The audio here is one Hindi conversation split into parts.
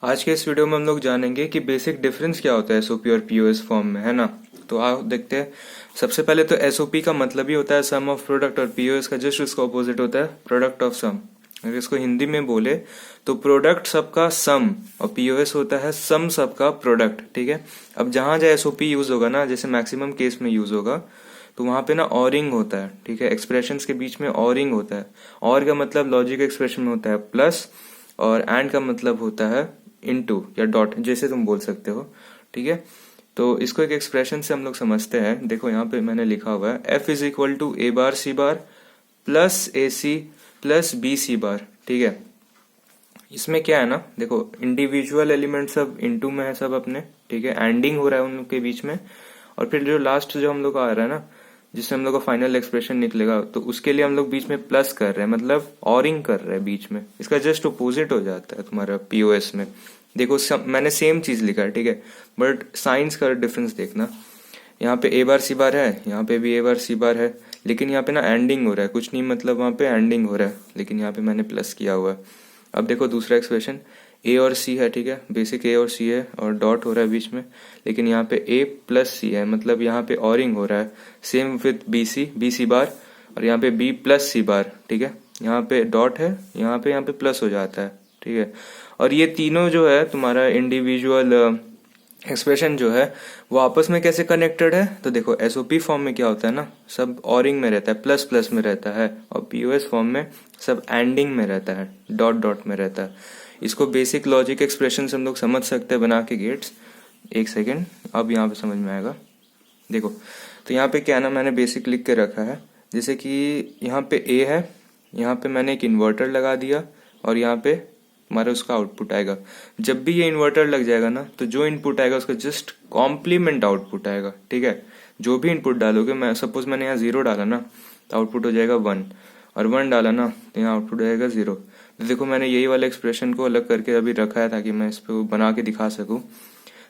आज के इस वीडियो में हम लोग जानेंगे कि बेसिक डिफरेंस क्या होता है एसओपी और पीओएस फॉर्म में, है ना। तो आओ देखते हैं। सबसे पहले तो एसओपी का मतलब ही होता है सम ऑफ प्रोडक्ट और पीओएस का जस्ट उसका ऑपोजिट होता है प्रोडक्ट ऑफ सम। अगर इसको हिंदी में बोले तो प्रोडक्ट सबका सम और पीओएस होता है सम सबका प्रोडक्ट। ठीक है। अब जहां जहाँ एसओपी यूज होगा ना, जैसे मैक्सिमम केस में यूज होगा, तो वहां पे ना ऑरिंग होता है। ठीक है। एक्सप्रेशंस के बीच में ऑरिंग होता है। और का मतलब लॉजिक एक्सप्रेशन में होता है प्लस, और एंड का मतलब होता है इनटू या डॉट, जैसे तुम बोल सकते हो। ठीक है। तो इसको एक एक्सप्रेशन से हम लोग समझते हैं। देखो यहाँ पे मैंने लिखा हुआ है F is equal to A bar C bar plus A C plus B C bar. ठीक है। इसमें क्या है ना, देखो इंडिविजुअल एलिमेंट सब इनटू में है सब अपने। ठीक है। एंडिंग हो रहा है उनके बीच में, और फिर जो लास्ट जो हम लोग का आ रहा है ना, जिससे हम लोग का फाइनल एक्सप्रेशन निकलेगा, तो उसके लिए हम लोग बीच में प्लस कर रहे हैं, मतलब ऑरिंग कर रहे हैं बीच में। इसका जस्ट अपोजिट हो जाता है तुम्हारा पीओएस में। देखो मैंने सेम चीज लिखा है। ठीक है। बट साइंस का डिफरेंस देखना। यहाँ पे ए बार सी बार है, यहाँ पे भी ए बार सी बार है, लेकिन यहाँ पे ना एंडिंग हो रहा है, कुछ नहीं मतलब वहां पे एंडिंग हो रहा है, लेकिन यहाँ पे मैंने प्लस किया हुआ है। अब देखो दूसरा एक्सप्रेशन, ए और सी है। ठीक है। बेसिक ए और सी है और डॉट हो रहा है बीच में, लेकिन यहाँ पे ए प्लस सी है, मतलब यहाँ पे ऑरिंग हो रहा है। सेम विथ बी सी बार, और यहाँ पे बी प्लस सी बार। ठीक है। यहाँ पे डॉट है, यहाँ पे प्लस हो जाता है। ठीक है। और ये तीनों जो है तुम्हारा इंडिविजुअल एक्सप्रेशन जो है वो आपस में कैसे कनेक्टेड है, तो देखो एसओपी फॉर्म में क्या होता है ना, सब ऑरिंग में रहता है, प्लस प्लस में रहता है, और पीओएस फॉर्म में सब एंडिंग में रहता है, डॉट डॉट में रहता है। इसको बेसिक लॉजिक एक्सप्रेशन से हम लोग समझ सकते हैं बना के गेट्स। एक सेकेंड, अब यहाँ पे समझ में आएगा। देखो तो यहाँ पे क्या है ना, मैंने बेसिक लिख के रखा है। जैसे कि यहाँ पे ए है, यहाँ पे मैंने एक इन्वर्टर लगा दिया, और यहाँ पे हमारा उसका आउटपुट आएगा। जब भी ये इन्वर्टर लग जाएगा ना, तो जो इनपुट आएगा उसका जस्ट कॉम्प्लीमेंट आउटपुट आएगा। ठीक है। जो भी इनपुट डालोगे, मैं सपोज मैंने यहाँ 0 डाला ना, तो आउटपुट हो जाएगा 1, और 1 डाला ना, तो यहाँ आउटपुट हो जाएगा 0। तो देखो मैंने यही वाले एक्सप्रेशन को अलग करके अभी रखा है ताकि मैं इस पर बना के दिखा सकूं।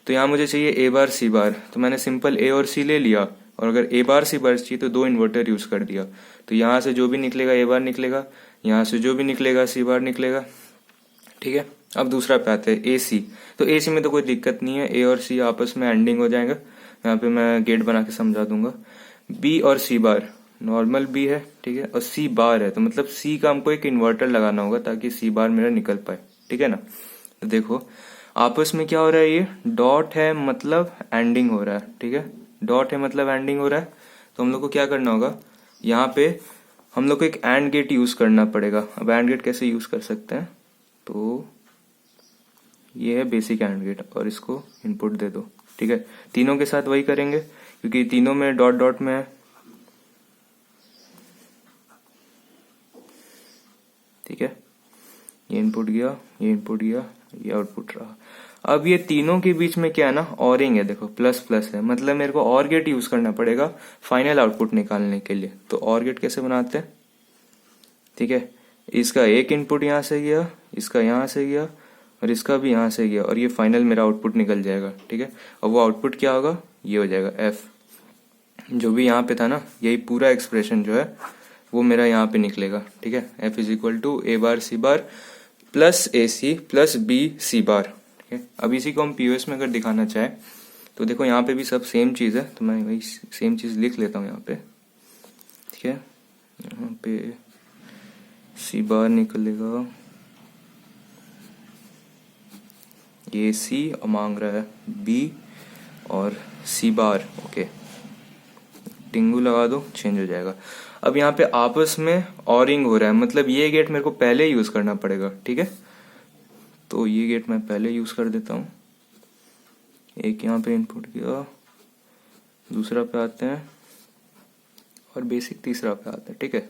तो यहाँ मुझे चाहिए ए बार सी बार, तो मैंने सिंपल ए और सी ले लिया, और अगर ए बार सी बार चाहिए तो 2 इन्वर्टर यूज कर दिया। तो यहाँ से जो भी निकलेगा ए बार निकलेगा, यहाँ से जो भी निकलेगा सी बार निकलेगा। ठीक है। अब दूसरा पे आते हैं ए सी। तो ए सी में तो कोई दिक्कत नहीं है, ए और सी आपस में एंडिंग हो जाएगा। यहाँ पे मैं गेट बना के समझा दूंगा। बी और सी बार, नॉर्मल बी है। ठीक है। और सी बार है, तो मतलब सी का हमको एक इन्वर्टर लगाना होगा ताकि सी बार मेरा निकल पाए। ठीक है ना। तो देखो आपस में क्या हो रहा है, ये डॉट है मतलब एंडिंग हो रहा है। ठीक है। डॉट है मतलब एंडिंग हो रहा है। तो हम लोग को क्या करना होगा, यहाँ पे हम लोग को एक एंड गेट यूज करना पड़ेगा। अब एंड गेट कैसे यूज कर सकते हैं, तो ये है बेसिक एंड गेट, और इसको इनपुट दे दो। ठीक है। तीनों के साथ वही करेंगे क्योंकि तीनों में डॉट डॉट में है। ठीक है। ये इनपुट गया, ये इनपुट गया, ये आउटपुट रहा। अब ये तीनों के बीच में क्या है ना, ऑरिंग है। देखो प्लस प्लस है, मतलब मेरे को और गेट यूज करना पड़ेगा फाइनल आउटपुट निकालने के लिए। तो और गेट कैसे बनाते हैं, ठीक है। इसका एक इनपुट यहां से गया, इसका यहां से गया, और इसका भी यहां से गया, और ये फाइनल मेरा आउटपुट निकल जाएगा। ठीक है। और वो आउटपुट क्या होगा, ये हो जाएगा एफ। जो भी यहाँ पे था ना, यही पूरा एक्सप्रेशन जो है वो मेरा यहाँ पे निकलेगा। ठीक है। F is equal to A bar C bar plus A C plus B C bar. ठीक है। अब इसी को हम पीओएस में अगर दिखाना चाहे तो देखो यहाँ पे भी सब सेम चीज है, तो मैं वही सेम चीज लिख लेता हूँ यहाँ पे। ठीक है। यहाँ पे सी बार निकलेगा, ये सी और मांग रहा है बी और सी बार। ओके, टिंगू लगा दो, चेंज हो जाएगा। अब यहाँ पे आपस में ऑरिंग हो रहा है, मतलब ये गेट मेरे को पहले यूज करना पड़ेगा। ठीक है। तो ये गेट मैं पहले यूज कर देता हूँ। एक यहाँ पे इनपुट किया, दूसरा पे आते हैं, और बेसिक तीसरा पे आते हैं। ठीक है।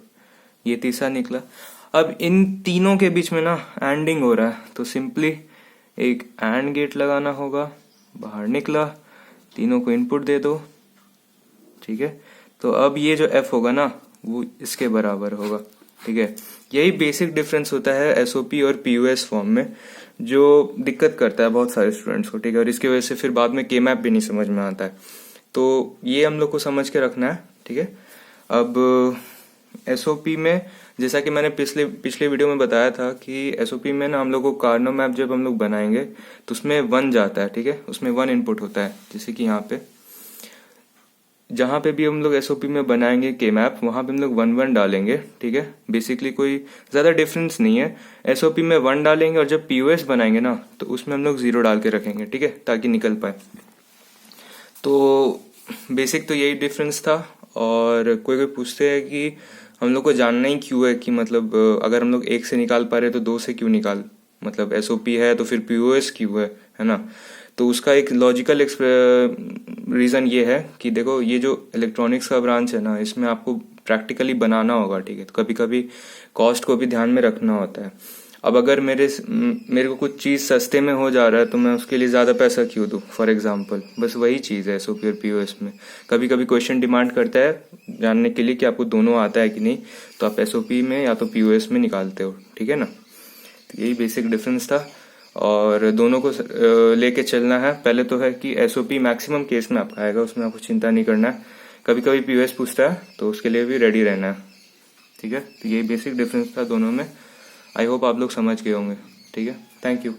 ये तीसरा निकला। अब इन तीनों के बीच में ना एंडिंग हो रहा है, तो सिंपली एक एंड गेट लगाना होगा। बाहर निकला, तीनों को इनपुट दे दो। ठीक है। तो अब ये जो एफ होगा ना, वो इसके बराबर होगा। ठीक है। यही बेसिक डिफरेंस होता है एसओपी और पीयूएस फॉर्म में, जो दिक्कत करता है बहुत सारे स्टूडेंट्स को। ठीक है। और इसकी वजह से फिर बाद में के मैप भी नहीं समझ में आता है। तो ये हम लोग को समझ के रखना है। ठीक है। अब एसओपी में जैसा कि मैंने पिछले पिछले वीडियो में बताया था कि एसओपी में ना हम लोग को कार्नो मैप जब हम लोग बनाएंगे तो उसमें 1 जाता है, ठीक है, उसमें 1 इनपुट होता है। जैसे कि यहाँ पे जहाँ पे भी हम लोग एसओपी में बनाएंगे के मैप, वहाँ पे हम लोग 1 1 डालेंगे, ठीक है। बेसिकली कोई ज़्यादा डिफरेंस नहीं है। एसओपी में 1 डालेंगे और जब पीओएस बनाएंगे ना तो उसमें हम लोग 0 डाल के रखेंगे, ठीक है, ताकि निकल पाए। तो बेसिक तो यही डिफरेंस था। और कोई कोई पूछते हैं कि हम लोग को जानना ही क्यों है कि मतलब अगर हम लोग 1 से निकाल पा रहे तो 2 से क्यों निकाल, मतलब एसओपी है तो फिर पीओएस क्यों है ना। तो उसका एक लॉजिकल रीज़न ये है कि देखो ये जो इलेक्ट्रॉनिक्स का ब्रांच है ना, इसमें आपको प्रैक्टिकली बनाना होगा, ठीक है। तो कभी कभी कॉस्ट को भी ध्यान में रखना होता है। अब अगर मेरे को कुछ चीज़ सस्ते में हो जा रहा है तो मैं उसके लिए ज़्यादा पैसा क्यों दूँ, फॉर एग्जांपल। बस वही चीज़ है एसओपी और पीओएस में। कभी कभी क्वेश्चन डिमांड करता है जानने के लिए कि आपको दोनों आता है कि नहीं, तो आप एसओपी में या तो पीओएस में निकालते हो, ठीक है ना। तो यही बेसिक डिफरेंस था और दोनों को लेके चलना है। पहले तो है कि एसओपी मैक्सिमम केस में आपका आएगा, उसमें आपको चिंता नहीं करना है। कभी कभी पीओएस पूछता है तो उसके लिए भी रेडी रहना है, ठीक है। तो यही बेसिक डिफरेंस था दोनों में। आई होप आप लोग समझ गए होंगे, ठीक है। Thank you.